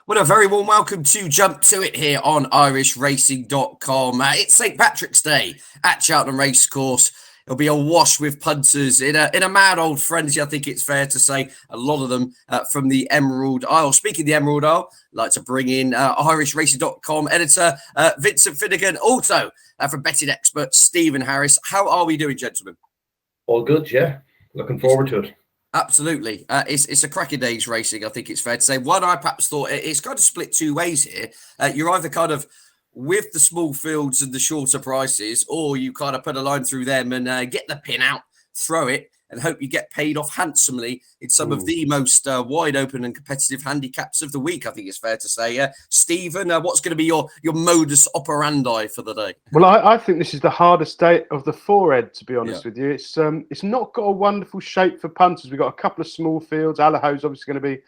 Well, a very warm welcome to Jump to It here on irishracing.com. It's St. Patrick's Day at Cheltenham Racecourse. It'll be awash with punters in a mad old frenzy, I think it's fair to say. A lot of them from the Emerald Isle. Speaking of the Emerald Isle, I'd like to bring in irishracing.com editor Vincent Finnegan. Also, from betting expert Stephen Harris. How are we doing, gentlemen? All good, yeah. Looking forward to it. Absolutely. It's a cracking day's racing, I think it's fair to say. One, I perhaps thought it's kind of split two ways here. You're either kind of with the small fields and the shorter prices, or you kind of put a line through them and get the pin out, throw it, and hope you get paid off handsomely in some of the most wide open and competitive handicaps of the week, I think it's fair to say. Stephen, what's going to be your modus operandi for the day? Well, I think this is the hardest day of the four-ed, to be honest with you. It's not got a wonderful shape for punters. We've got a couple of small fields. Allaho's obviously going to be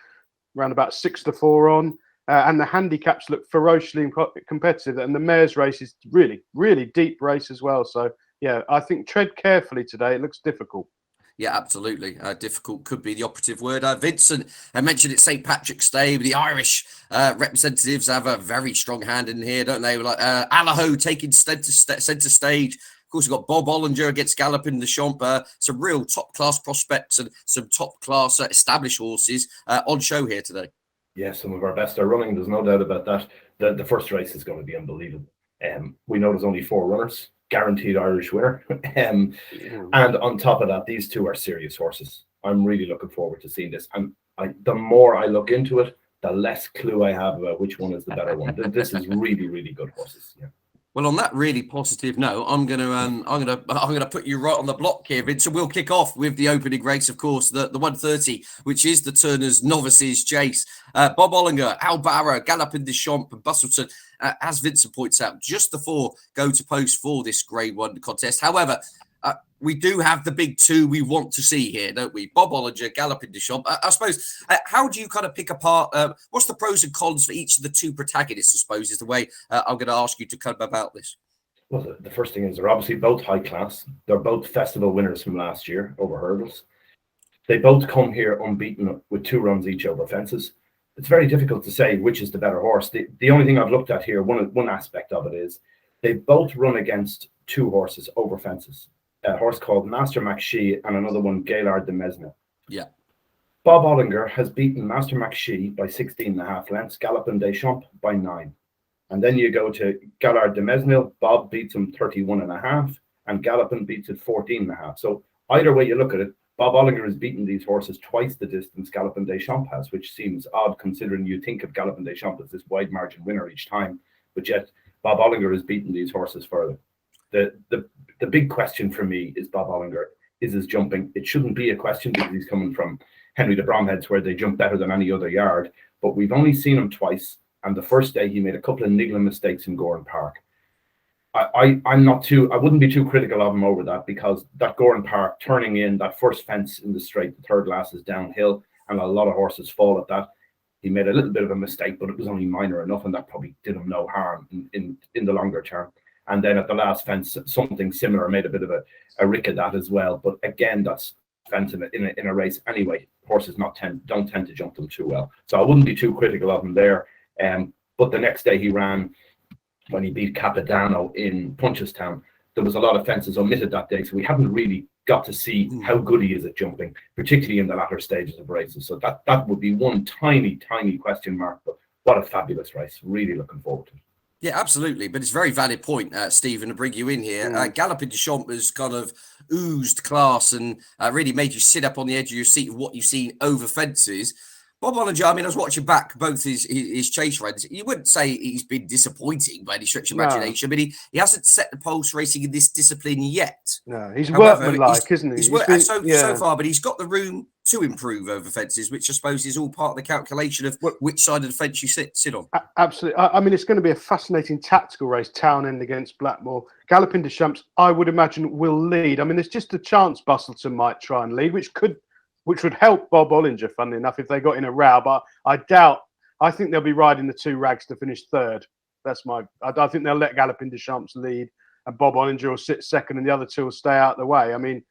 around about 6-4 on. And the handicaps look ferociously competitive. And the mares race is really, really deep race as well. So, yeah, I think tread carefully today. It looks difficult. Yeah, absolutely. Difficult could be the operative word. Vincent, I mentioned it's St. Patrick's Day. The Irish representatives have a very strong hand in here, don't they? Like Allaho taking centre stage. Of course, we've got Bob Olinger against Galopin Des Champs. Some real top-class prospects and some top-class established horses on show here today. Yeah, some of our best are running. There's no doubt about that. The first race is going to be unbelievable. We know there's only 4 runners. Guaranteed Irish winner. And on top of that, these two are serious horses. I'm really looking forward to seeing this. And the more I look into it, the less clue I have about which one is the better one. This is really, really good horses. Yeah. Well, on that really positive note, I'm gonna put you right on the block here, Vince. So we'll kick off with the opening race, of course, the 130, which is the Turners Novices Chase. Bob Olinger, Al Barra, Galopin Des Champs, and Bustleton. As Vincent points out, just the 4 go to post for this Grade 1 contest. However, we do have the big 2 we want to see here, don't we? Bob Olinger, Galopin Des Champs. I suppose, how do you kind of pick apart, what's the pros and cons for each of the 2 protagonists, I suppose, is the way I'm going to ask you to come about this. Well, the first thing is they're obviously both high class. They're both festival winners from last year over hurdles. They both come here unbeaten with 2 runs each over fences. It's very difficult to say which is the better horse. The only thing I've looked at here, one aspect of it is they both run against 2 horses over fences. A horse called Master McShee and another one, Gaillard de Mesnil. Yeah. Bob Olinger has beaten Master McShee by 16.5 lengths, Galopin Des Champs by 9. And then you go to Gaillard de Mesnil, Bob beats him 31.5, and Galopin beats it 14.5. So either way you look at it, Bob Olinger has beaten these horses twice the distance Galopin Des Champs has, which seems odd considering you think of Galopin Des Champs as this wide margin winner each time, but yet Bob Olinger has beaten these horses further. The big question for me is Bob Olinger is his jumping. It shouldn't be a question because he's coming from Henry de Bromhead's where they jump better than any other yard, but we've only seen him twice, and the first day he made a couple of niggling mistakes in Gowran Park. I wouldn't be too critical of him over that because that Gowran Park turning in that first fence in the straight, the third glass is downhill, and a lot of horses fall at that. He made a little bit of a mistake, but it was only minor enough, and that probably did him no harm in the longer term. And then at the last fence, something similar, made a bit of a rick of that as well. But again, that's fence in a race anyway. Horses don't tend to jump them too well, so I wouldn't be too critical of him there. But the next day he ran, when he beat Capodanno in Punchestown, there was a lot of fences omitted that day, so we haven't really got to see how good he is at jumping, particularly in the latter stages of races. So that would be one tiny question mark, but what a fabulous race. Really looking forward to it. Yeah, absolutely. But it's a very valid point, Stephen, to bring you in here. Galopin Des Champs has kind of oozed class and really made you sit up on the edge of your seat of what you've seen over fences. Bob Olinger, I mean, I was watching back both his chase runs. You wouldn't say he's been disappointing by any stretch of imagination, but he hasn't set the pulse racing in this discipline yet. No, he's workmanlike, isn't he? He's worked so far, but he's got the room to improve over fences, which I suppose is all part of the calculation of which side of the fence you sit on. Absolutely. I mean, it's going to be a fascinating tactical race, Townend against Blackmore. Galopin Des Champs, I would imagine, will lead. I mean, there's just a chance Bustleton might try and lead, which would help Bob Olinger, funnily enough, if they got in a row. But I think they'll be riding the 2 rags to finish third. I think they'll let Galopin Des Champs lead and Bob Olinger will sit second and the other 2 will stay out of the way. I mean,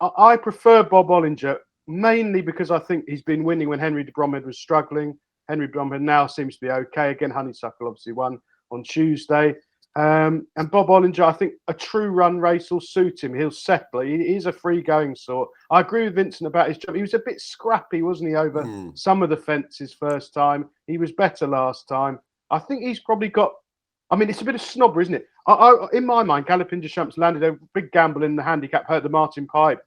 I prefer Bob Olinger mainly because I think he's been winning when Henry de Bromhead was struggling. Henry Bromhead now seems to be okay. Again, Honeysuckle obviously won on Tuesday. And Bob Olinger, I think a true run race will suit him. He'll settle. He's a free-going sort. I agree with Vincent about his jump. He was a bit scrappy, wasn't he, over some of the fences first time. He was better last time. I think he's probably got... I mean, it's a bit of snobber, isn't it? In my mind, Galopin Des Champs landed a big gamble in the handicap, hurt the Martin Pipe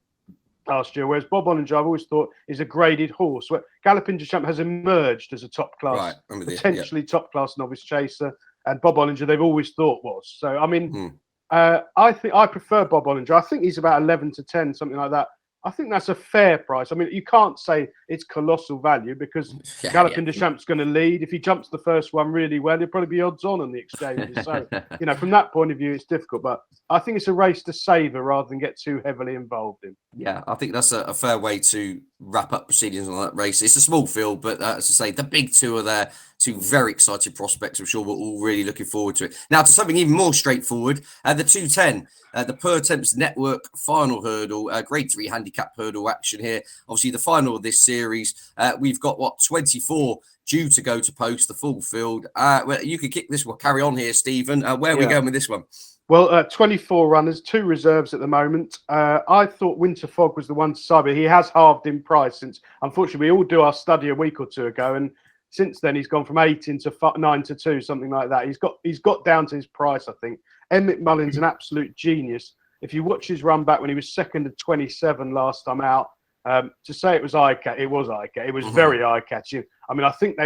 last year, whereas Bob Olinger, I've always thought, is a graded horse. Where Galopin Des Champs has emerged as a top-class, potentially top-class novice chaser. And Bob Olinger, they've always thought was. So, I mean, I think I prefer Bob Olinger. I think he's about 11 to 10, something like that. I think that's a fair price. I mean, you can't say it's colossal value because Galopin Des Champs is going to lead. If he jumps the first one really well, he'll probably be odds on the exchanges. So, from that point of view, it's difficult. But I think it's a race to savour rather than get too heavily involved in. Yeah, I think that's a fair way to wrap up proceedings on that race. It's a small field, but as I say, the big two are there. Two very excited prospects. I'm sure we're all really looking forward to it. Now, to something even more straightforward, the 210, the Pertemps Network final hurdle, grade 3 handicap hurdle action here. Obviously, the final of this series. We've got, 24 due to go to post, the full field. Well, you could kick this. We'll carry on here, Stephen. Where are we going with this one? Well, 24 runners, 2 reserves at the moment. I thought Winter Fog was the one to side, but he has halved in price since, unfortunately, we all do our study a week or two ago, and since then he's gone from 8 into 9 to 2, something like that. He's got down to his price, I think. McManus, an absolute genius. If you watch his run back when he was second at 27 last time out, to say it was eye-catching, it was eye-catching. It was very eye-catching. I mean, I think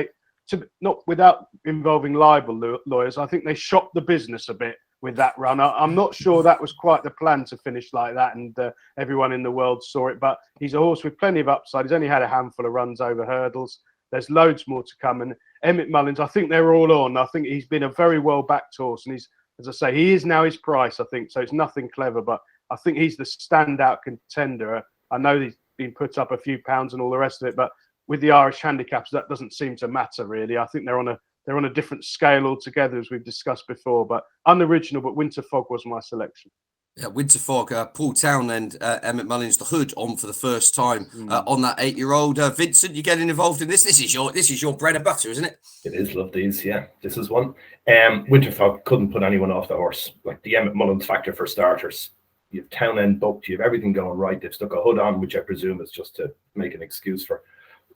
not without involving libel lawyers, I think they shopped the business a bit with that run. I'm not sure that was quite the plan to finish like that, and everyone in the world saw it. But he's a horse with plenty of upside. He's only had a handful of runs over hurdles. There's loads more to come. And Emmett Mullins, I think they're all on. I think he's been a very well-backed horse. And he's, as I say, he is now his price, I think. So it's nothing clever, but I think he's the standout contender. I know he's been put up a few pounds and all the rest of it, but with the Irish handicaps, that doesn't seem to matter, really. I think they're on a different scale altogether, as we've discussed before. But unoriginal, but Winter Fog was my selection. Yeah, Winter Fog, Paul Townend, Emmett Mullins, the hood on for the first time on that 8-year-old. Vincent, you getting involved in this? This is your bread and butter, isn't it? It is. Love these. Yeah, this is one. Winter Fog couldn't put anyone off the horse. Like the Emmett Mullins factor for starters. You have Townend booked. You have everything going right. They've stuck a hood on, which I presume is just to make an excuse for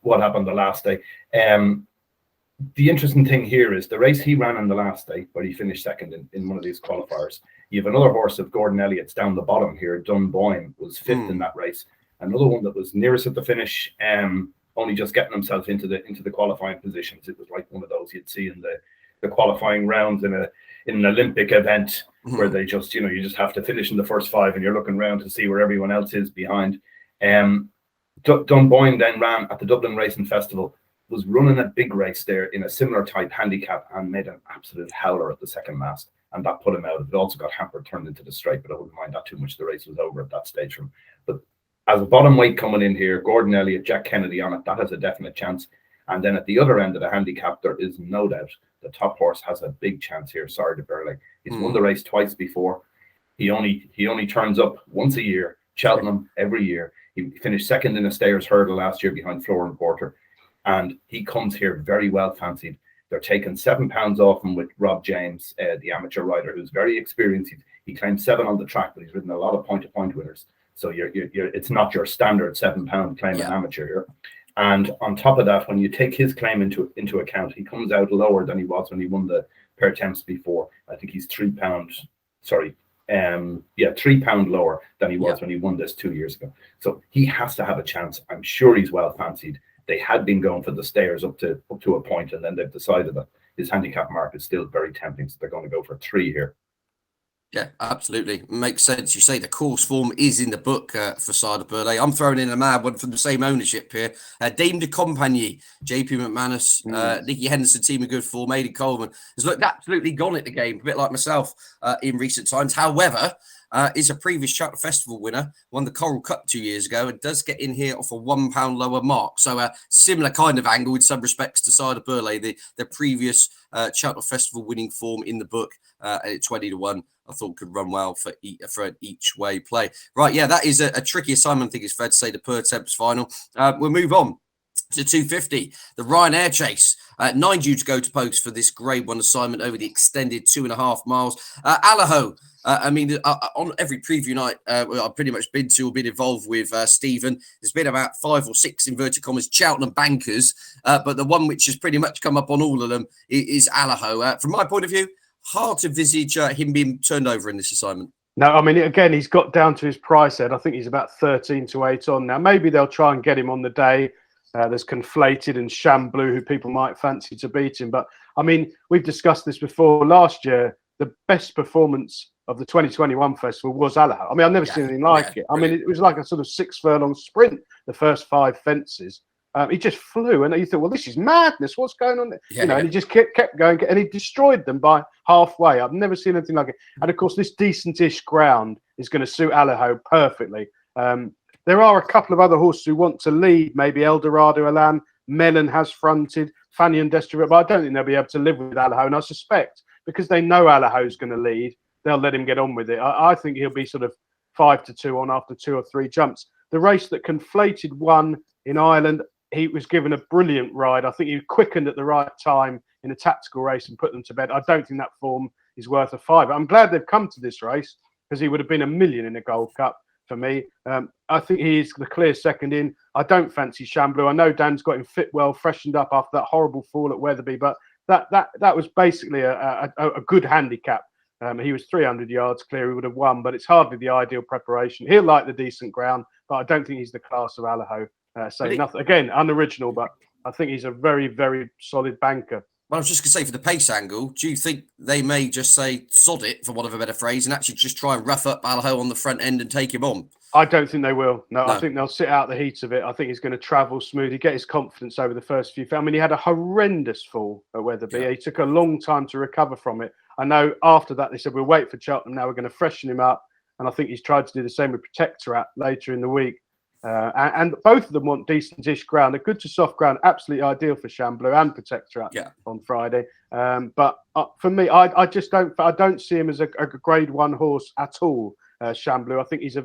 what happened the last day. The interesting thing here is the race he ran on the last day, where he finished second in one of these qualifiers. You have another horse of Gordon Elliott's down the bottom here. Dunboyne was 5th in that race. Another one that was nearest at the finish, only just getting himself into the qualifying positions. It was like one of those you'd see in the qualifying rounds in an Olympic event where they just, you just have to finish in the first 5 and you're looking around to see where everyone else is behind. Dunboyne then ran at the Dublin Racing Festival, was running a big race there in a similar type handicap and made an absolute howler at the second mast. And that put him out. It also got hampered, turned into the straight, but I wouldn't mind that too much. The race was over at that stage from. But as a bottom weight coming in here, Gordon Elliott, Jack Kennedy on it, that has a definite chance. And then at the other end of the handicap, there is no doubt the top horse has a big chance here. Sorry to Burley. He's won the race twice before. He only turns up once a year, Cheltenham every year. He finished second in a Stayers hurdle last year behind Florin Porter. And he comes here very well fancied. They're taking £7 off him with Rob James, the amateur rider, who's very experienced. He claimed 7 on the track, but he's ridden a lot of point-to-point winners. So it's not your standard £7 claim an amateur here. And on top of that, when you take his claim into account, he comes out lower than he was when he won the Pertemps before. I think he's £3 lower than he was when he won this 2 years ago. So he has to have a chance. I'm sure he's well fancied. They had been going for the Stayers up to a point, and then they've decided that his handicap mark is still very tempting, so they're going to go for 3 here. Yeah, absolutely. Makes sense. You say the course form is in the book for Cider Burley. I'm throwing in a mad one from the same ownership here. Dame de Compagnie, JP McManus, Nicky Henderson, team of good form, Aidan Coleman has looked absolutely gone at the game, a bit like myself in recent times. However, is a previous Cheltenham Festival winner, won the Coral Cup 2 years ago, and does get in here off a £1 lower mark. So a similar kind of angle in some respects to Cider Burley, the previous Cheltenham Festival winning form in the book at 20 to 1. I thought could run well for an each way play. Right, yeah, that is a tricky assignment. I think it's fair to say the Pertemps final. We'll move on to 250. The Ryanair Chase, 9 due to go to post for this Grade 1 assignment over the extended 2.5 miles. Allaho, on every preview night I've pretty much been to or been involved with Stephen, there's been about 5 or 6 inverted commas Cheltenham bankers, but the one which has pretty much come up on all of them is Allaho. From my point of view, hard to visage him being turned over in this assignment. No, I mean, again, he's got down to his price head. I think he's about 13 to 8 on now. Maybe they'll try and get him on the day. There's Conflated and Shamblu, who people might fancy to beat him. But, I mean, we've discussed this before. Last year, the best performance of the 2021 festival was Allaho. I mean, I've never seen anything like it. I mean, it was like a sort of 6 furlong sprint, the first 5 fences. He just flew, and you thought, well, this is madness. What's going on there? And he just kept going, and he destroyed them by halfway. I've never seen anything like it. And of course, this decentish ground is going to suit Allaho perfectly. There are a couple of other horses who want to lead, maybe Eldorado Elan. Mellon has fronted, Fanion Destro, but I don't think they'll be able to live with Allaho. And I suspect because they know Allaho's going to lead, they'll let him get on with it. I think he'll be sort of 5 to 2 on after 2 or 3 jumps. The race that Conflated won in Ireland, he was given a brilliant ride. I think he quickened at the right time in a tactical race and put them to bed. I don't think that form is worth a 5. I'm glad they've come to this race because he would have been $1 million in a Gold Cup for me. I think he is the clear second in. I don't fancy Shamblu. I know Dan's got him fit well, freshened up after that horrible fall at Weatherby, but that was basically a good handicap. He was 300 yards clear. He would have won, but it's hardly the ideal preparation. He'll like the decent ground, but I don't think he's the class of Allaho. Say nothing again, unoriginal, but I think he's a very, very solid banker. Well, I was just going to say, for the pace angle, do you think they may just say sod it, for want of a better phrase, and actually just try and rough up Allaho on the front end and take him on? I don't think they will. No, I think they'll sit out the heat of it. I think he's going to travel smoothly, get his confidence over the first few. I mean, he had a horrendous fall at Weatherby. Yeah. He took a long time to recover from it. I know after that they said, we'll wait for Cheltenham now. We're going to freshen him up. And I think he's tried to do the same with Protectorat later in the week. And both of them want decent-ish ground. A good to soft ground, absolutely ideal for Shamblu and Protectorat on Friday. But for me, I just don't see him as a Grade 1 horse at all. Shamblu, I think he's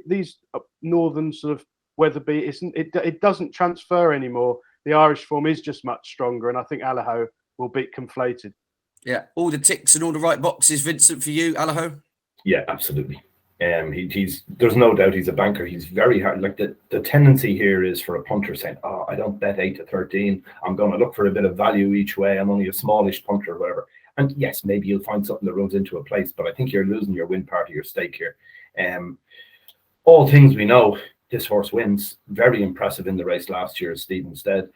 these northern sort of Weatherby it doesn't transfer anymore. The Irish form is just much stronger, and I think Allaho will beat Conflated. Yeah, all the ticks and all the right boxes, Vincent, for you, Allaho. Yeah, absolutely. He's there's no doubt he's a banker. He's very hard. Like the tendency here is for a punter saying, "Oh, I don't bet 8 to 13. I'm going to look for a bit of value each way. I'm only a smallish punter or whatever." And yes, maybe you'll find something that runs into a place, but I think you're losing your win part of your stake here. All things we know, this horse wins. Very impressive in the race last year, as Stephen said.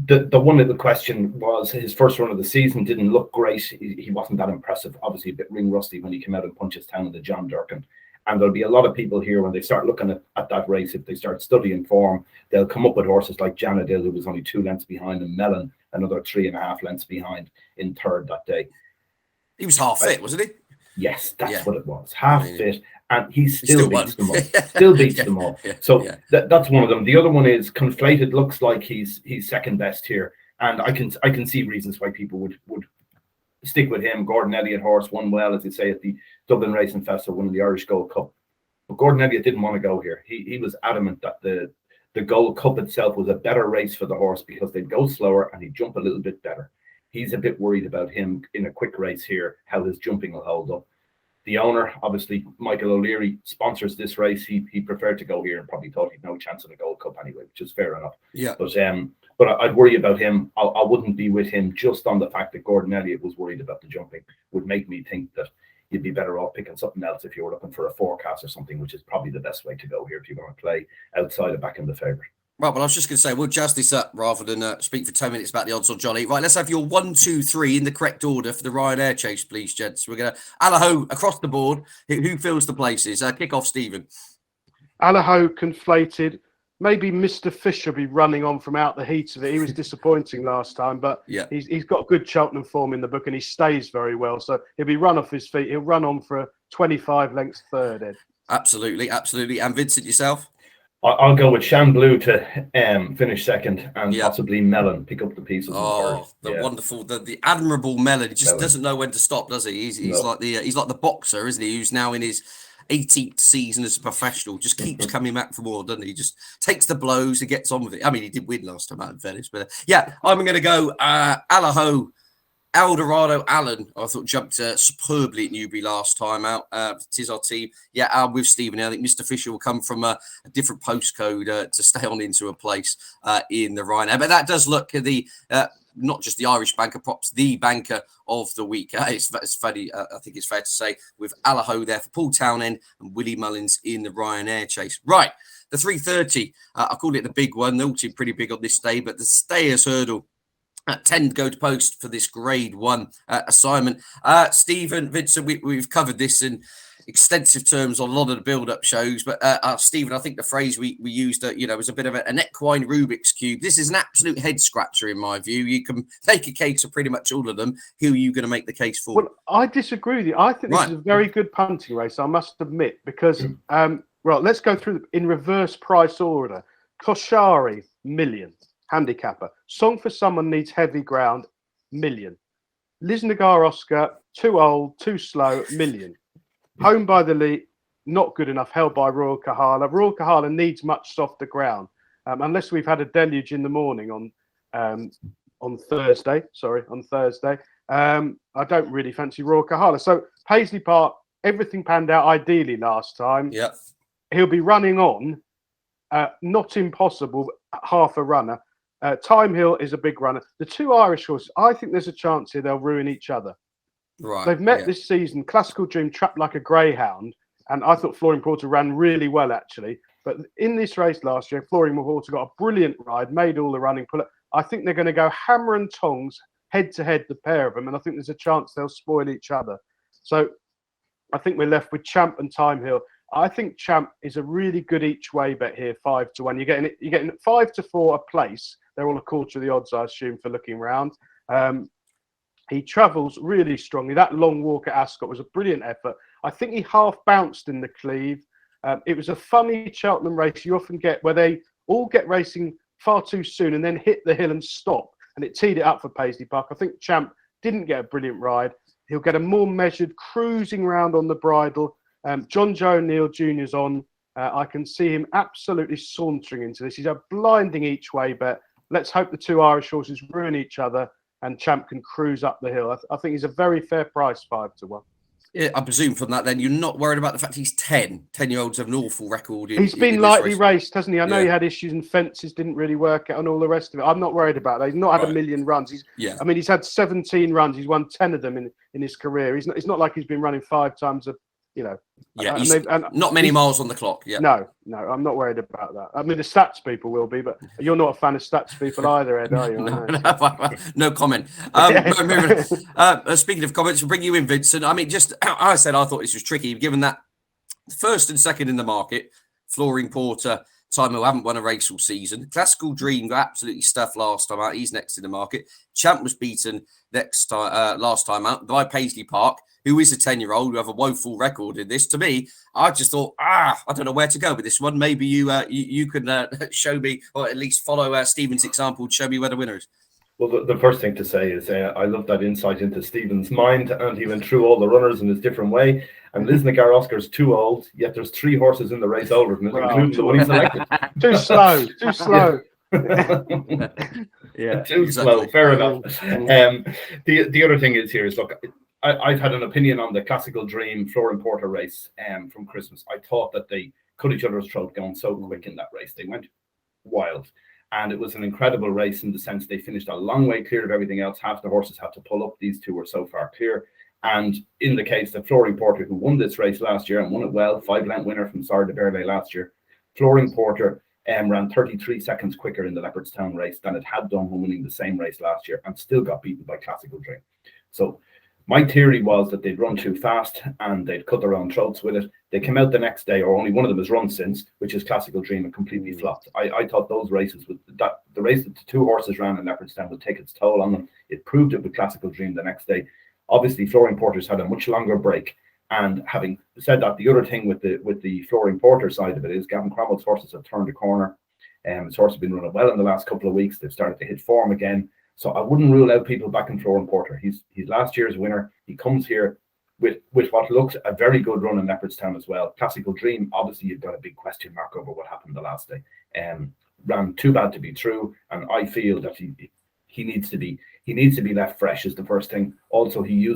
The one of the question was his first run of the season didn't look great. He wasn't that impressive. Obviously a bit ring rusty when he came out in Punchestown in the John Durkin. And there'll be a lot of people here when they start looking at that race, if they start studying form, they'll come up with horses like Janadil, who was only 2 lengths behind, and Mellon, another 3.5 lengths behind in third that day. He was half fit, wasn't he? Yes, that's what it was. Half fit, and he still beats them all. Still beats them all. So that's one of them. The other one is Conflated. Looks like he's second best here, and I can see reasons why people would stick with him. Gordon Elliott horse won well, as you say, at the Dublin Racing Festival, winning the Irish Gold Cup. But Gordon Elliott didn't want to go here. He was adamant that the Gold Cup itself was a better race for the horse because they'd go slower and he'd jump a little bit better. He's a bit worried about him in a quick race here, how his jumping will hold up. The owner, obviously, Michael O'Leary, sponsors this race. He preferred to go here and probably thought he'd no chance of the Gold Cup anyway, which is fair enough. Yeah. But I'd worry about him. I wouldn't be with him just on the fact that Gordon Elliott was worried about the jumping. Would make me think that you'd be better off picking something else if you were looking for a forecast or something, which is probably the best way to go here if you're going to play outside of back in the favourite. Right, well, I was just going to say, we'll jazz this up rather than speak for 10 minutes about the odds on Johnny. Right, let's have your 1, 2, 3 in the correct order for the Ryanair Chase, please, gents. We're going to Allaho across the board. Who fills the places? Kick off, Stephen. Allaho, Conflated. Maybe Mr. Fisher be running on from out the heat of it. He was disappointing last time, but he's got good Cheltenham form in the book and he stays very well. So he'll be run off his feet. He'll run on for a 25 lengths third, Ed. Absolutely. And Vincent, yourself? I'll go with Shamblu to finish second and possibly Mellon pick up the pieces. Wonderful, the admirable Mellon. He just doesn't know when to stop, does he? He's like the boxer, isn't he? Who's now in his 18th season as a professional, just keeps coming back for more, doesn't he? Just takes the blows and gets on with it. I mean, he did win last time out in fairness, but yeah, I'm going to go Allaho. Eldorado Allen, I thought jumped superbly at Newbury last time out. It is our team. Yeah, I'm with Stephen. I think Mr. Fisher will come from a different postcode to stay on into a place in the Ryanair. But that does look at the not just the Irish banker props, the banker of the week. It's funny, I think it's fair to say, with Allaho there for Paul Townend and Willie Mullins in the Ryanair Chase. Right, the 3:30. I called it the big one. They're all too pretty big on this day, but the Stayers Hurdle. 10 to go to post for this grade 1 assignment. Stephen, Vincent, we've covered this in extensive terms on a lot of the build-up shows, but Stephen, I think the phrase we used, was a bit of an equine Rubik's Cube. This is an absolute head-scratcher in my view. You can make a case for pretty much all of them. Who are you going to make the case for? Well, I disagree with you. I think this is a very good punting race, I must admit, because, let's go through in reverse price order. Koshari, million. Handicapper. Song for Someone Needs Heavy Ground, million. Lisnagar Oscar, too old, too slow, million. Home by the Lead, not good enough, held by Royal Kahala. Royal Kahala needs much softer ground, unless we've had a deluge in the morning on Thursday. I don't really fancy Royal Kahala. So Paisley Park, everything panned out ideally last time. Yeah. He'll be running on, not impossible, half a runner. Thyme Hill is a big runner. The two Irish horses, I think there's a chance here they'll ruin each other. Right. They've met this season. Classical Dream trapped like a greyhound, and I thought Flooring Porter ran really well, actually. But in this race last year, Flooring Porter got a brilliant ride, made all the running pull. I think they're going to go hammer and tongs head-to-head, the pair of them, and I think there's a chance they'll spoil each other. So I think we're left with Champ and Thyme Hill. I think Champ is a really good each-way bet here, 5-1. You're getting 5-4 a place. They're all a quarter of the odds, I assume, for looking round. He travels really strongly. That long walk at Ascot was a brilliant effort. I think he half bounced in the cleave. It was a funny Cheltenham race you often get where they all get racing far too soon and then hit the hill and stop. And it teed it up for Paisley Park. I think Champ didn't get a brilliant ride. He'll get a more measured cruising round on the bridle. John Joe O'Neill Jr.'s on. I can see him absolutely sauntering into this. He's a blinding each way bet. Let's hope the two Irish horses ruin each other and Champ can cruise up the hill. I think he's a very fair price, 5-1. Yeah, I presume from that then you're not worried about the fact he's 10. 10-year-olds have an awful record. He's been lightly raced, hasn't he? I know he had issues and fences didn't really work out and all the rest of it. I'm not worried about that. He's not had a million runs. He's had 17 runs. He's won 10 of them in his career. It's not like he's been running 5 times not many miles on the clock. Yeah. No, I'm not worried about that. I mean, the stats people will be, but you're not a fan of stats people either, Ed, are you? No comment. Speaking of comments, we'll bring you in, Vincent. I mean, I thought this was tricky, given that first and second in the market, Flooring Porter, Thyme Hill haven't won a race all season. Classical Dream got absolutely stuffed last time out. He's next in the market. Champ was beaten last time out by Paisley Park, who is a 10-year-old who have a woeful record in this. To me, I just thought, I don't know where to go with this one. Maybe you can show me, or at least follow Stephen's example, show me where the winner is. Well, the first thing to say is I love that insight into Stephen's mind, and he went through all the runners in his different way. And Lisnagar Oscar's too old, yet there's 3 horses in the race older than him, including the one he selected. Too slow. Too slow. Fair enough. The other thing is look, I've had an opinion on the Classical Dream Flooring Porter race from Christmas. I thought that they cut each other's throat going so quick in that race. They went wild. And it was an incredible race in the sense they finished a long way clear of everything else. Half the horses had to pull up. These two were so far clear. And in the case of Flooring Porter, who won this race last year and won it well, 5-length winner from Sard de Berlay last year, Flooring Porter ran 33 seconds quicker in the Leopardstown race than it had done when winning the same race last year, and still got beaten by Classical Dream. So my theory was that they'd run too fast and they'd cut their own throats with it. They came out the next day, or only one of them has run since, which is Classical Dream, and completely flopped. I thought those races, the race that the 2 horses ran in Leopardstown would take its toll on them. It proved it with Classical Dream the next day. Obviously, Flooring Porter's had a much longer break. And having said that, the other thing with the Flooring Porter side of it is Gavin Cromwell's horses have turned a corner. His horse has been running well in the last couple of weeks. They've started to hit form again. So I wouldn't rule out people back in Flooring Porter. He's last year's winner. He comes here with what looks a very good run in Leopardstown as well. Classical Dream, obviously you've got a big question mark over what happened the last day. Ran too bad to be true, and I feel that he needs to be left fresh is the first thing. Also, he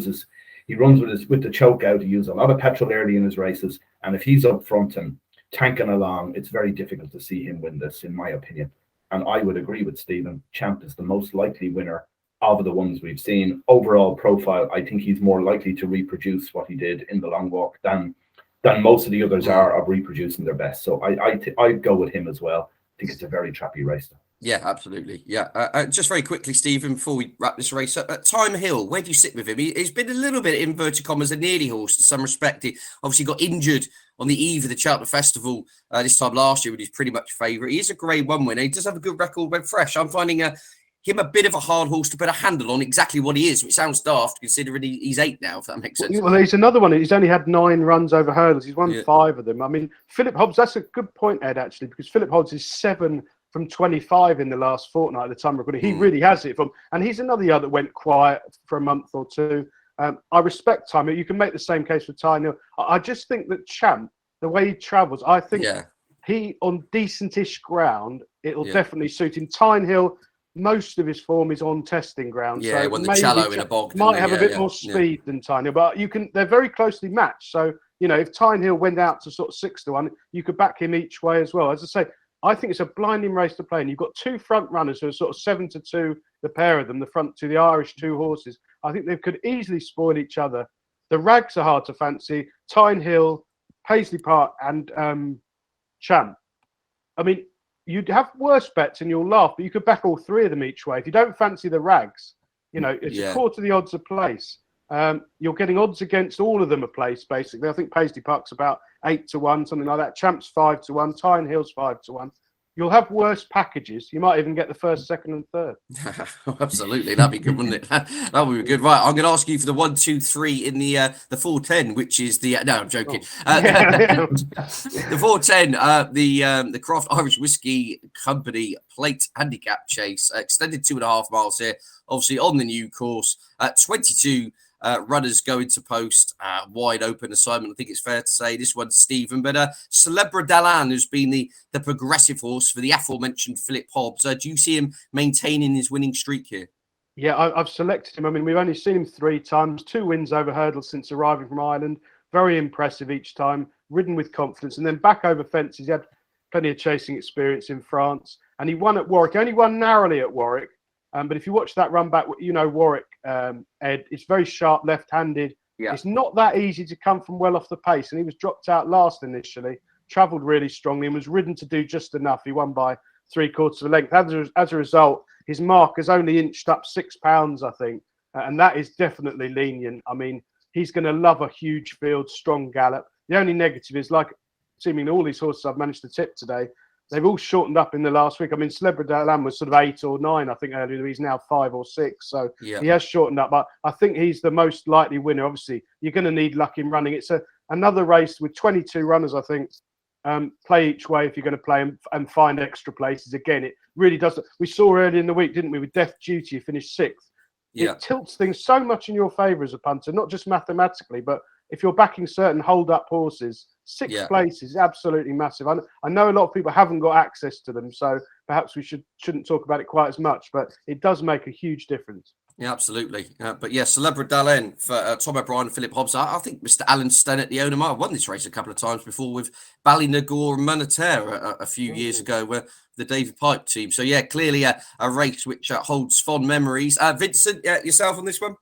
runs with the choke out. He uses a lot of petrol early in his races, and if he's up front and tanking along, it's very difficult to see him win this, in my opinion. And I would agree with Stephen. Champ is the most likely winner of the ones we've seen. Overall profile, I think he's more likely to reproduce what he did in the long walk than most of the others are of reproducing their best. So I'd go with him as well. I think it's a very trappy race. Yeah, absolutely. Yeah. Just very quickly, Stephen, before we wrap this race up, Thyme Hill, where do you sit with him? He's been a little bit, in inverted commas, a nearly horse to some respect. He obviously got injured on the eve of the Cheltenham Festival this time last year, but he's pretty much favourite. He is a Grade 1 winner. He does have a good record when fresh. I'm finding him a bit of a hard horse to put a handle on exactly what he is, which sounds daft considering he's 8 now, if that makes sense. Well, he's another one. He's only had 9 runs over hurdles. He's won 5 of them. I mean, Philip Hobbs, that's a good point, Ed, actually, because Philip Hobbs is 7 from 25 in the last fortnight at the time of recording. He really has it from, and he's another year that went quiet for a month or two. I respect Thyme. You can make the same case for Thyme Hill. I just think that Champ, the way he travels, I think he on decentish ground, it'll definitely suit him. Thyme Hill, most of his form is on testing ground. Yeah, so when the Cello in a bog might have a bit more speed than Thyme Hill, but they're very closely matched. So if Thyme Hill went out to sort of 6-1, you could back him each way as well. As I say, I think it's a blinding race to play, and you've got 2 front runners who are sort of 7-2, the pair of them, the front 2, the Irish 2 horses. I think they could easily spoil each other. The rags are hard to fancy. Thyme Hill, Paisley Park, and Champ. I mean, you'd have worse bets and you'll laugh, but you could back all 3 of them each way. If you don't fancy the rags, it's a quarter the odds a place. You're getting odds against all of them a place, basically. I think Paisley Park's about 8-1, something like that. Champ's 5-1, Thyme Hill's 5-1. You'll have worse packages. You might even get the first, second, and third. Absolutely, that'd be good, wouldn't it? That would be good. Right, I'm going to ask you for the 1, 2, 3 in the 410, which is the no, I'm joking. The 410, the Craft Irish Whiskey Company Plate Handicap Chase, extended 2.5 miles here, obviously on the new course. 22 runners go into post, wide open assignment. I think it's fair to say this one's Stephen, but Celebra Dalan, who's been the progressive horse for the aforementioned Philip Hobbs. Do you see him maintaining his winning streak here? Yeah, I've selected him. I mean, we've only seen him 3 times, 2 wins over hurdles since arriving from Ireland. Very impressive each time, ridden with confidence, and then back over fences. He had plenty of chasing experience in France, and he won at Warwick. He only won narrowly at Warwick. But if you watch that run back, Warwick, Ed, it's very sharp, left-handed. Yeah. It's not that easy to come from well off the pace. And he was dropped out last initially, travelled really strongly and was ridden to do just enough. He won by 3/4 of a length. As a result, his mark has only inched up 6 pounds, I think. And that is definitely lenient. I mean, he's going to love a huge field, strong gallop. The only negative is, like seemingly all these horses I've managed to tip today, they've all shortened up in the last week. I mean, Celebra Dalan was sort of 8 or 9, I think, earlier. He's now 5 or 6. So he has shortened up. But I think he's the most likely winner. Obviously, you're going to need luck in running. It's another race with 22 runners, I think. Play each way if you're going to play and find extra places. Again, it really does. We saw earlier in the week, didn't we, with Death Duty, finished 6th. Yeah. It tilts things so much in your favour as a punter, not just mathematically, but if you're backing certain hold-up horses, 6th place is absolutely massive. I know a lot of people haven't got access to them, so perhaps we shouldn't talk about it quite as much, but it does make a huge difference. Yeah, absolutely. But yeah, Celebra Dalan for Tom O'Brien and Philip Hobbs. I think Mr. Alan Stennett, the owner, might have won this race a couple of times before with Ballynagore and Moneter a few years ago, where the David Pipe team. So yeah, clearly a race which holds fond memories. Vincent, yourself on this one?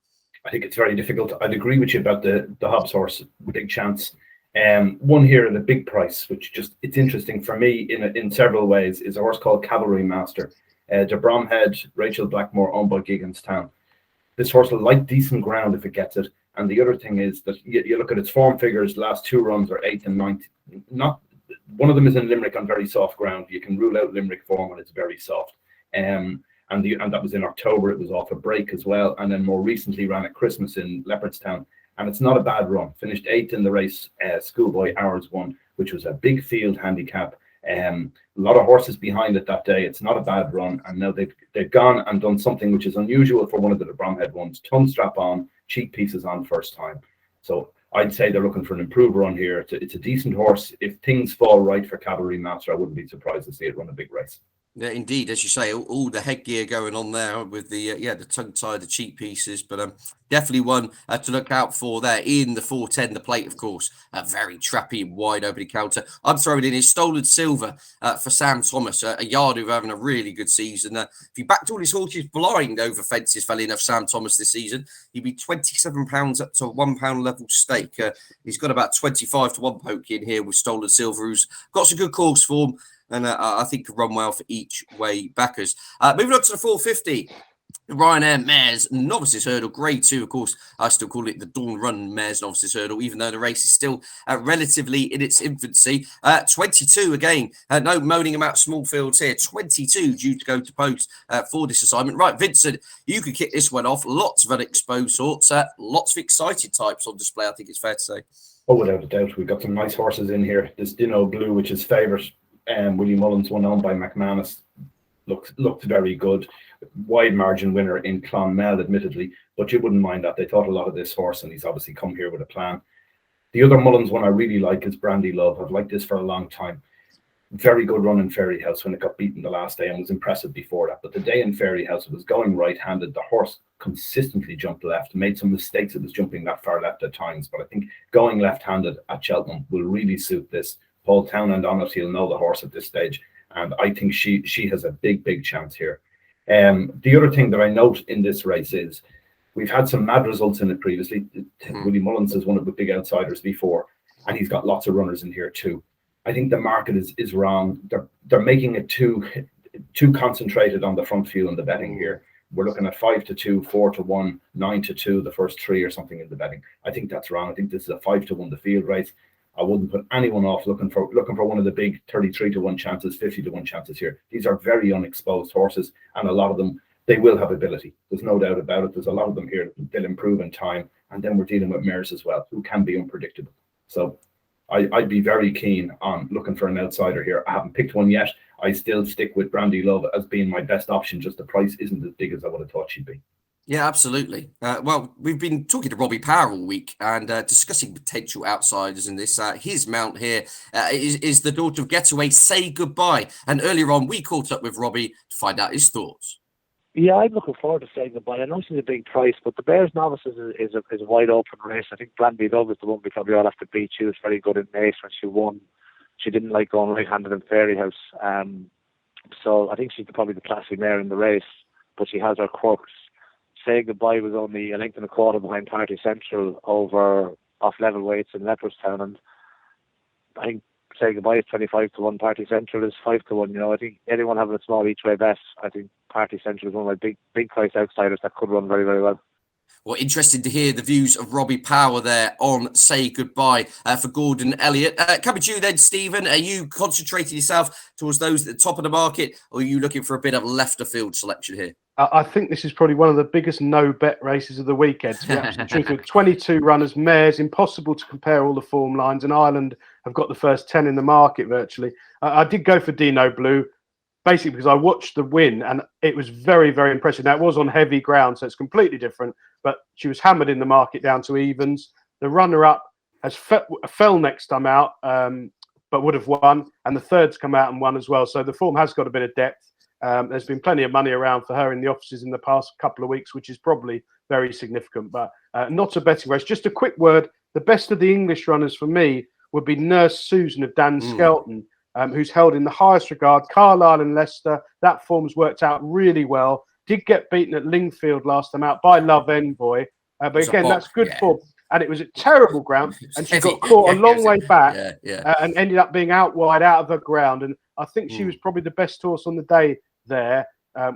I think it's very difficult. I'd agree with you about the Hobbs horse, big chance. One here at a big price, which it's interesting for me in several ways, is a horse called Cavalry Master. De Bromhead, Rachel Blackmore, owned by Gigginstown. This horse will like decent ground if it gets it. And the other thing is that you look at its form figures, last 2 runs are 8th and 9th. Not one of them is in Limerick on very soft ground. You can rule out Limerick form when it's very soft. And that was in October. It was off a break as well. And then more recently ran at Christmas in Leopardstown. And it's not a bad run. Finished 8th in the race, Schoolboy Hours 1, which was a big field handicap. A lot of horses behind it that day. It's not a bad run. And now they've gone and done something which is unusual for one of the Bromhead ones. Ton strap on, cheek pieces on first time. So I'd say they're looking for an improved run here. It's a decent horse. If things fall right for Cavalry Master, I wouldn't be surprised to see it run a big race. Yeah, indeed, as you say, all the headgear going on there with the the tongue tie, the cheek pieces, but definitely one to look out for there in the 410, the plate, of course, a very trappy, wide opening counter. I'm throwing in his Stolen Silver for Sam Thomas, a yard who's having a really good season. If you backed all his horses blind over fences, funnily enough, Sam Thomas this season, he'd be £27 up to £1 level stake. He's got about 25 to 1 poke in here with Stolen Silver, who's got some good course form. And I think could run well for each way backers. Moving on to the 450, the Ryanair Mares Novices Hurdle, Grade 2. Of course, I still call it the Dawn Run Mares Novices Hurdle, even though the race is still relatively in its infancy. 22 again. No moaning about small fields here. 22 due to go to post for this assignment. Right, Vincent, you could kick this one off. Lots of unexposed sorts. Lots of excited types on display, I think it's fair to say. Oh, without a doubt. We've got some nice horses in here. This Dino Blue, which is favourite. Willie Mullins, one owned by McManus, looked very good. Wide margin winner in Clonmel, admittedly, but you wouldn't mind that. They thought a lot of this horse, and he's obviously come here with a plan. The other Mullins one I really like is Brandy Love. I've liked this for a long time. Very good run in Fairy House when it got beaten the last day and was impressive before that. But the day in Fairy House, it was going right-handed. The horse consistently jumped left, made some mistakes. It was jumping that far left at times. But I think going left-handed at Cheltenham will really suit this. Paul Townend on it, he'll know the horse at this stage, and I think she has a big chance here. The other thing that I note in this race is we've had some mad results in it previously. Willie Mullins is one of the big outsiders before, and he's got lots of runners in here too. I think the market is wrong. They're making it too concentrated on the front few in the betting here. We're looking at 5-2, 4-1, 9-2, the first three or something in the betting. I think that's wrong. I think this is a 5-1 the field race. I wouldn't put anyone off looking for one of the big 33-1 chances, 50-1 chances here. These are very unexposed horses, and a lot of them, they will have ability. There's no doubt about it. There's a lot of them here. They'll improve in time. And then we're dealing with mares as well, who can be unpredictable. So I'd be very keen on looking for an outsider here. I haven't picked one yet. I still stick with Brandy Love as being my best option. Just the price isn't as big as I would have thought she'd be. Yeah, absolutely. Well, we've been talking to Robbie Power all week and discussing potential outsiders in this. His mount here is the daughter of Getaway, Say Goodbye. And earlier on, we caught up with Robbie to find out his thoughts. Yeah, I'm looking forward to Saying Goodbye. I know she's a big price, but the Bears Novices is a wide open race. I think Brandy Love is the one we probably all have to beat. She was very good in Nace when she won. She didn't like going right-handed in Fairy House. So I think she's probably the classy mare in the race, but she has her quirks. Say Goodbye was only a length and a quarter behind Party Central over off level weights in Leopardstown, and I think Say Goodbye is 25-1, Party Central is 5-1. You know, I think anyone having a small each way bet, I think Party Central is one of my big price outsiders that could run very, very well. Well, interesting to hear the views of Robbie Power there on Say Goodbye for Gordon Elliott. Coming to you then, Stephen, are you concentrating yourself towards those at the top of the market, or are you looking for a bit of left of field selection here? I think this is probably one of the biggest no-bet races of the weekend. To be absolutely truthful, 22 runners, mares, impossible to compare all the form lines, and Ireland have got the first 10 in the market virtually. I did go for Dino Blue, basically because I watched the win, and it was very, very impressive. Now, it was on heavy ground, so it's completely different, but she was hammered in the market down to evens. The runner-up has fell next time out, but would have won, and the third's come out and won as well. So the form has got a bit of depth. There's been plenty of money around for her in the offices in the past couple of weeks, which is probably very significant, but not a betting race. Just a quick word. The best of the English runners for me would be Nurse Susan of Dan Skelton, who's held in the highest regard. Carlisle and Leicester, that form's worked out really well. Did get beaten at Lingfield last time out by Love Envoy. But again, that's good form. And it was a terrible ground, and she got caught a long way back and ended up being out wide out of her ground. And I think she was probably the best horse on the day there.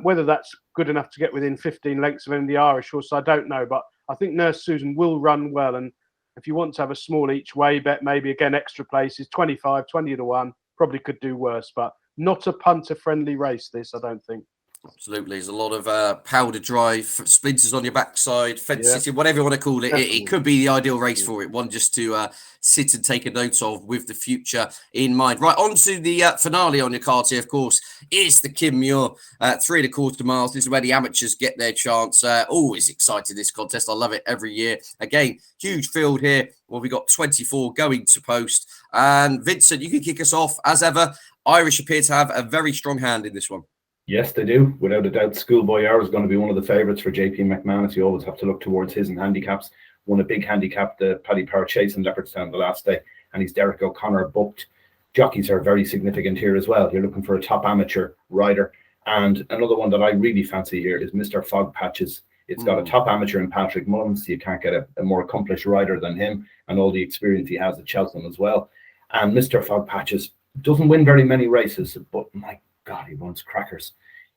Whether that's good enough to get within 15 lengths of any of the Irish horses, I don't know. But I think Nurse Susan will run well. And if you want to have a small each way bet, maybe again extra places, 25, 20-1, probably could do worse. But not a punter-friendly race, this, I don't think. Absolutely. There's a lot of powder drive, splinters on your backside, fence sitting, whatever you want to call it. It could be the ideal race for it. One just to sit and take a note of with the future in mind. Right, on to the finale on your card here, of course, is the Muir 3.25 miles. This is where the amateurs get their chance. Always exciting, this contest. I love it every year. Again, huge field here. Well, we got 24 going to post. And Vincent, you can kick us off. As ever, Irish appear to have a very strong hand in this one. Yes, they do. Without a doubt, Schoolboy Hour is going to be one of the favourites for JP McManus. You always have to look towards his and handicaps. Won a big handicap, the Paisley Park Chase in Leopardstown the last day, and he's Derek O'Connor booked. Jockeys are very significant here as well. You're looking for a top amateur rider. And another one that I really fancy here is Mr. Fog Patches. It's got a top amateur in Patrick Mullins. You can't get a more accomplished rider than him, and all the experience he has at Cheltenham as well. And Mr. Fog Patches doesn't win very many races, but my God, he runs crackers.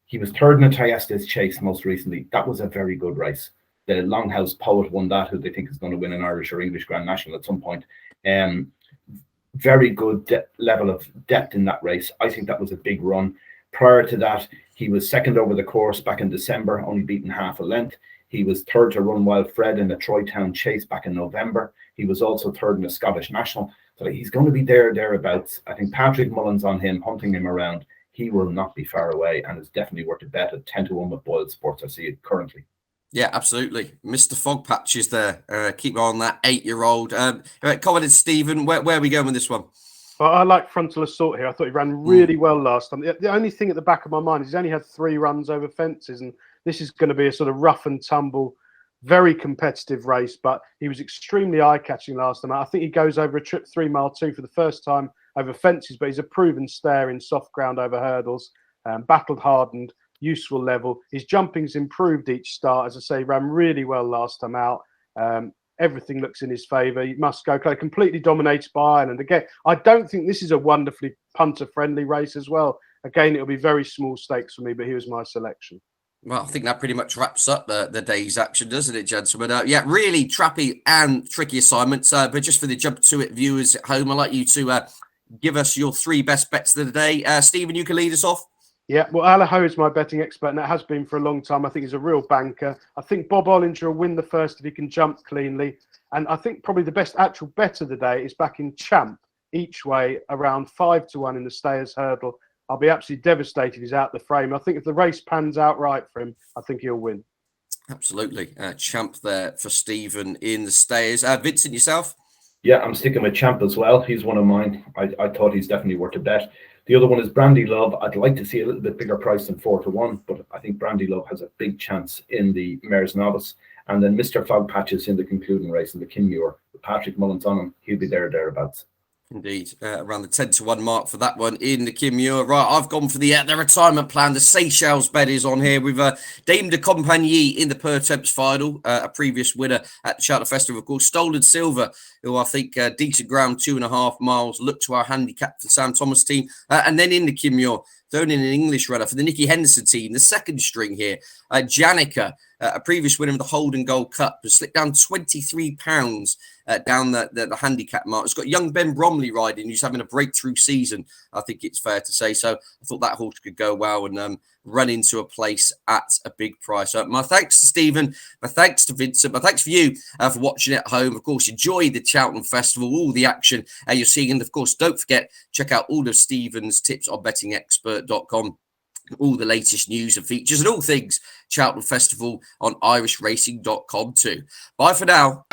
He was third in the Turners Novices Chase most recently. That was a very good race. The Longhouse Poet won that, who they think is going to win an Irish or English Grand National at some point. Very good level of depth in that race. I think that was a big run. Prior to that, he was second over the course back in December, only beaten half a length. He was third to Run Wild Fred in the Troytown Chase back in November. He was also third in the Scottish National. So he's going to be thereabouts. I think Patrick Mullins on him, hunting him around. He will not be far away, and it's definitely worth a bet at 10-1 with Boyle Sports. I see it currently. Yeah, absolutely. Mr. Fog Patches there. Keep on that 8-year-old. Commented Stephen, where are we going with this one? Well, I like Frontal Assault here. I thought he ran really well last time. The only thing at the back of my mind is he's only had 3 runs over fences, and this is going to be a sort of rough and tumble, very competitive race, but he was extremely eye-catching last time. I think he goes over a trip 3 mile 2 for the first time over fences, but he's a proven stair in soft ground over hurdles, battled hardened, useful level. His jumping's improved each start. As I say, ran really well last time out. Everything looks in his favour. He must go completely dominated by Ireland. Again, I don't think this is a wonderfully punter-friendly race as well. Again, it'll be very small stakes for me, but he was my selection. Well, I think that pretty much wraps up the day's action, doesn't it, gentlemen? Yeah, really trappy and tricky assignments. But just for the jump to it viewers at home, I'd like you to give us your 3 best bets of the day. Stephen, you can lead us off. Yeah, well, Allaho is my betting expert, and that has been for a long time. I think he's a real banker. I think Bob Olinger will win the first if he can jump cleanly. And I think probably the best actual bet of the day is back in Champ, each way, around 5-1 in the Stayers Hurdle. I'll be absolutely devastated he's out the frame. I think if the race pans out right for him, I think he'll win. Absolutely. Champ there for Stephen in the Stayers. Vincent, yourself? Yeah, I'm sticking with Champ as well. He's one of mine. I thought he's definitely worth a bet. The other one is Brandy Love. I'd like to see a little bit bigger price than 4-1, but I think Brandy Love has a big chance in the Mares Novice. And then Mr. Fog Patches in the concluding race in the Muir. With Patrick Mullins on him, he'll be thereabouts. Indeed, around the 10-1 mark for that one in the Muir. Right, I've gone for the retirement plan. The Seychelles bet is on here with Dame de Compagnie in the Pertemps Final, a previous winner at the Cheltenham Festival, of course. Stolen Silver, who I think decent ground, 2.5 miles. Look to our handicap for Sam Thomas team. And then in the Muir, thrown in an English runner for the Nicky Henderson team, the second string here. Janica, a previous winner of the Holden Gold Cup, has slipped down £23 down the handicap mark. It's got young Ben Bromley riding, who's having a breakthrough season, I think it's fair to say. So I thought that horse could go well and run into a place at a big price. So my thanks to Stephen, my thanks to Vincent, my thanks for you for watching at home. Of course, enjoy the Cheltenham Festival, all the action you're seeing. And of course, don't forget, check out all of Stephen's tips on bettingexpert.com. All the latest news and features and all things Cheltenham Festival on irishracing.com too. Bye for now.